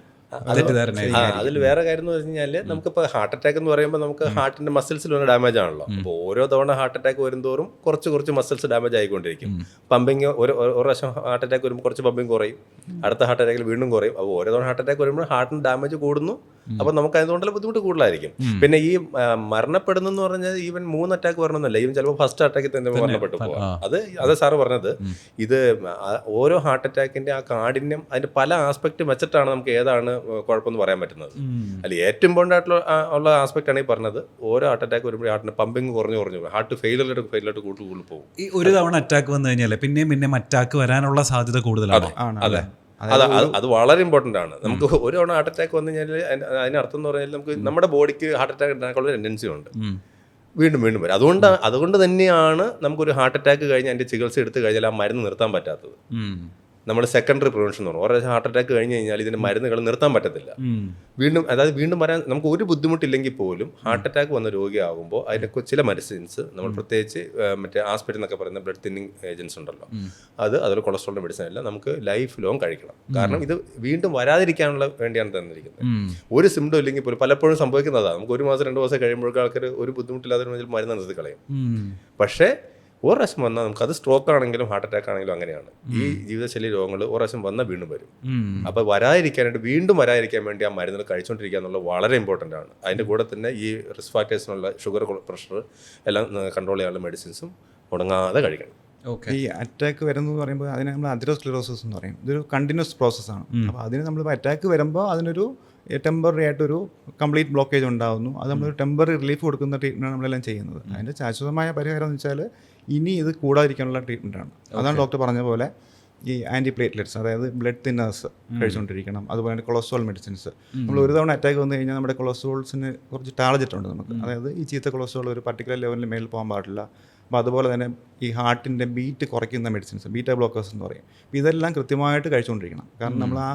അതിൽ വേറെ കാര്യം എന്ന് പറഞ്ഞു കഴിഞ്ഞാൽ നമുക്കിപ്പോൾ ഹാർട്ട് അറ്റാക്ക് എന്ന് പറയുമ്പോൾ നമുക്ക് ഹാർട്ടിന്റെ മസിൽസിൽ വന്ന ഡാമേജ് ആണല്ലോ. അപ്പോൾ ഓരോ തവണ ഹാർട്ട് അറ്റാക്ക് വരുന്തോറും കുറച്ച് മസിൽസ് ഡാമേജ് ആയിക്കൊണ്ടിരിക്കും. പമ്പിങ് ഒരു പ്രാവശ്യം ഹാർട്ട് അറ്റാക്ക് വരുമ്പോൾ കുറച്ച് പമ്പിങ് കുറയും, അടുത്ത ഹാർട്ട് അറ്റാക്കിൽ വീണ്ടും കുറയും. അപ്പോൾ ഓരോ തവണ ഹാർട്ട് അറ്റാക്ക് വരുമ്പോൾ ഹാർട്ടിന് ഡാമേജ് കൂടുന്നു. അപ്പോൾ നമുക്ക് അതുകൊണ്ടുള്ള ബുദ്ധിമുട്ട് കൂടുതലായിരിക്കും. പിന്നെ ഈ മരണപ്പെടുന്നെന്ന് പറഞ്ഞാൽ ഈവൻ 3 അറ്റാക്ക് വരണമെന്നല്ല, ഈവൻ ചിലപ്പോൾ ഫസ്റ്റ് അറ്റാക്കിൽ തന്നെ മരണപ്പെട്ടു പോകാം. അത് സാറ് പറഞ്ഞത്, ഇത് ഓരോ ഹാർട്ട് അറ്റാക്കിന്റെ ആ കാഠിന്യം അതിന്റെ പല ആസ്പെക്ട് വെച്ചിട്ടാണ് നമുക്ക് ഏതാണ് കുഴപ്പമെന്ന് പറയാൻ പറ്റുന്നത്. അല്ല, ഏറ്റവും ഇമ്പോർട്ടൻ്റ് ആയിട്ടുള്ള ഉള്ള ആസ്പെക്ട് ആണ് ഈ പറഞ്ഞത്. ഓരോ ഹാർട്ട് അറ്റാക്ക് വരുമ്പോൾ ഹാർട്ടിന് പമ്പിങ് കുറഞ്ഞു പോകും, ഹാർട്ട് ഫെയിലിയറിലോട്ട് കൂടുതൽ പോകും. ഈ ഒരു തവണ അറ്റാക്ക് വന്നു കഴിഞ്ഞാൽ പിന്നെയും അറ്റാക്ക് വരാനുള്ള സാധ്യത കൂടുതലാണ്. അതെ, അത് വളരെ ഇമ്പോർട്ടൻ്റ് ആണ്. നമുക്ക് ഒരു തവണ ഹാർട്ട് അറ്റാക്ക് വന്നു കഴിഞ്ഞാൽ അതിനർത്ഥം എന്ന് പറഞ്ഞാൽ നമുക്ക് നമ്മുടെ ബോഡിക്ക് ഹാർട്ട് അറ്റാക്ക് ഉണ്ടാക്കാനുള്ള ടെൻഡൻസി ഉണ്ട്, വീണ്ടും വരും. അതുകൊണ്ട് തന്നെയാണ് നമുക്കൊരു ഹാർട്ട് അറ്റാക്ക് കഴിഞ്ഞ് അതിൻ്റെ ചികിത്സ എടുത്ത് കഴിഞ്ഞാൽ ആ മരുന്ന് നിർത്താൻ പറ്റാത്തത്. നമ്മൾ സെക്കൻഡറി പ്രിവെൻഷൻ എന്ന് പറയും. ഓരോ ഹാർട്ട് അറ്റാക്ക് കഴിഞ്ഞ് കഴിഞ്ഞാൽ ഇതിൻ്റെ മരുന്നുകൾ നിർത്താൻ പറ്റത്തില്ല. വീണ്ടും വരാൻ നമുക്ക് ഒരു ബുദ്ധിമുട്ടില്ലെങ്കിൽ പോലും ഹാർട്ട് അറ്റാക്ക് വന്ന രോഗിയാകുമ്പോൾ അതിനൊക്കെ ചില മെഡിസിൻസ് നമ്മൾ പ്രത്യേകിച്ച് മറ്റേ ആസ്പിരിൻ എന്നൊക്കെ പറയുന്ന ബ്ലഡ് തിന്നിങ് ഏജൻസ് ഉണ്ടല്ലോ, അതുപോലെ കൊളസ്ട്രോളിൻ്റെ മെഡിസിൻ എല്ലാം നമുക്ക് ലൈഫ് ലോങ് കഴിക്കണം. കാരണം ഇത് വീണ്ടും വരാതിരിക്കാനുള്ള വേണ്ടിയാണ് തന്നിരിക്കുന്നത്. ഒരു സിംറ്റം ഇല്ലെങ്കിൽ പോലും പലപ്പോഴും സംഭവിക്കുന്നതാണ്. നമുക്ക് 1 മാസം 2 മാസം കഴിയുമ്പോഴേക്കും ആൾക്കാർ ഒരു ബുദ്ധിമുട്ടില്ലാതെ മരുന്ന് നിർത്തി കളയും. പക്ഷേ ഒരു പ്രാവശ്യം വന്നാൽ നമുക്കത് സ്ട്രോക്ക് ആണെങ്കിലും ഹാർട്ട് അറ്റാക്ക് ആണെങ്കിലും അങ്ങനെയാണ്. ഈ ജീവിതശൈലി രോഗങ്ങൾ ഒരു പ്രാവശ്യം വന്നാൽ വീണ്ടും വരും. അപ്പോൾ വീണ്ടും വരാതിരിക്കാൻ വേണ്ടി ആ മരുന്നുകൾ കഴിച്ചുകൊണ്ടിരിക്കുക എന്നുള്ളത് വളരെ ഇമ്പോർട്ടൻ്റ് ആണ്. അതിൻ്റെ കൂടെ തന്നെ ഈ റിസ്ക് ഫാക്ടേഴ്സിനുള്ള ഷുഗർ, പ്രഷർ എല്ലാം കൺട്രോൾ ചെയ്യാനുള്ള മെഡിസിൻസും മുടങ്ങാതെ കഴിക്കണം. ഈ അറ്റാക്ക് വരുന്നത് പറയുമ്പോൾ അതിനെ നമ്മൾ അതിറോസ്ക്ലിറോസിസ് എന്ന് പറയും. ഇതൊരു കണ്ടിന്യൂസ് പ്രോസസ്സാണ്. അപ്പോൾ അതിന് നമ്മളിപ്പോൾ അറ്റാക്ക് വരുമ്പോൾ അതിനൊരു ടെമ്പററി ആയിട്ടൊരു കംപ്ലീറ്റ് ബ്ലോക്കേജ് ഉണ്ടാകുന്നു. അത് നമ്മളൊരു ടെമ്പററി റിലീഫ് കൊടുക്കുന്ന ട്രീറ്റ്മെൻറ്റാണ് നമ്മളെല്ലാം ചെയ്യുന്നത്. അതിൻ്റെ ശാശ്വതമായ പരിഹാരം എന്ന് വെച്ചാൽ ഇനി ഇത് കൂടാതിരിക്കാനുള്ള ട്രീറ്റ്മെൻറ്റാണ്. അതാണ് ഡോക്ടർ പറഞ്ഞ പോലെ ഈ ആൻറ്റി പ്ലേറ്റ്ലെറ്റ്സ്, അതായത് ബ്ലഡ് തിന്നേഴ്സ് കഴിച്ചുകൊണ്ടിരിക്കണം. അതുപോലെ കൊളസ്ട്രോൾ മെഡിസിൻസ്. നമ്മൾ ഒരു തവണ അറ്റാക്ക് വന്നു കഴിഞ്ഞാൽ നമ്മുടെ കൊളസ്ട്രോൾസിന് കുറച്ച് ടാർജറ്റ് ഉണ്ട് നമുക്ക്. അതായത് ഈ ചീത്ത കൊളസ്ട്രോൾ ഒരു പർട്ടിക്കുലർ ലെവലിൽ മേൽ പോകാൻ പാടില്ല. അപ്പോൾ അതുപോലെ തന്നെ ഈ ഹാർട്ടിൻ്റെ ബീറ്റ് കുറയ്ക്കുന്ന മെഡിസിൻസ്, ബീറ്റാ ബ്ലോക്കേഴ്സ് എന്ന് പറയും. അപ്പോൾ ഇതെല്ലാം കൃത്യമായിട്ട് കഴിച്ചുകൊണ്ടിരിക്കണം. കാരണം നമ്മൾ ആ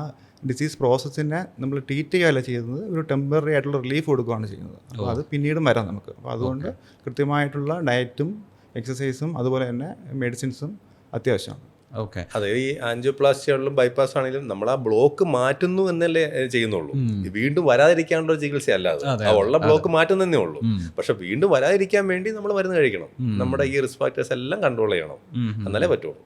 ഡിസീസ് പ്രോസസ്സിനെ നമ്മൾ ട്രീറ്റ് ചെയ്യുകയല്ല ചെയ്യുന്നത്, ഒരു ടെമ്പററി ആയിട്ടുള്ള റിലീഫ് കൊടുക്കുകയാണ് ചെയ്യുന്നത്. അപ്പോൾ അത് പിന്നീടും വരാം നമുക്ക്. അപ്പോൾ അതുകൊണ്ട് കൃത്യമായിട്ടുള്ള ഡയറ്റും എക്സസൈസും അതുപോലെ തന്നെ മെഡിസിൻസും അത്യാവശ്യമാണ്. ഓക്കെ, അതെ. ഈ ആൻജിയോപ്ലാസ്റ്റി ആണെങ്കിലും ബൈപ്പാസ് ആണെങ്കിലും നമ്മൾ ആ ബ്ലോക്ക് മാറ്റുന്നു എന്നല്ലേ ചെയ്യുന്നുള്ളൂ. വീണ്ടും വരാതിരിക്കാനുള്ള ഒരു ചികിത്സ അല്ലാതെ ആ ഉള്ള ബ്ലോക്ക് മാറ്റുന്നതേ ഉള്ളൂ. പക്ഷെ വീണ്ടും വരാതിരിക്കാൻ വേണ്ടി നമ്മൾ മരുന്ന് കഴിക്കണം. നമ്മുടെ ഈ റിസ്ക് ഫാക്ടേഴ്സ് എല്ലാം കൺട്രോൾ ചെയ്യണം, എന്നാലേ പറ്റുള്ളൂ.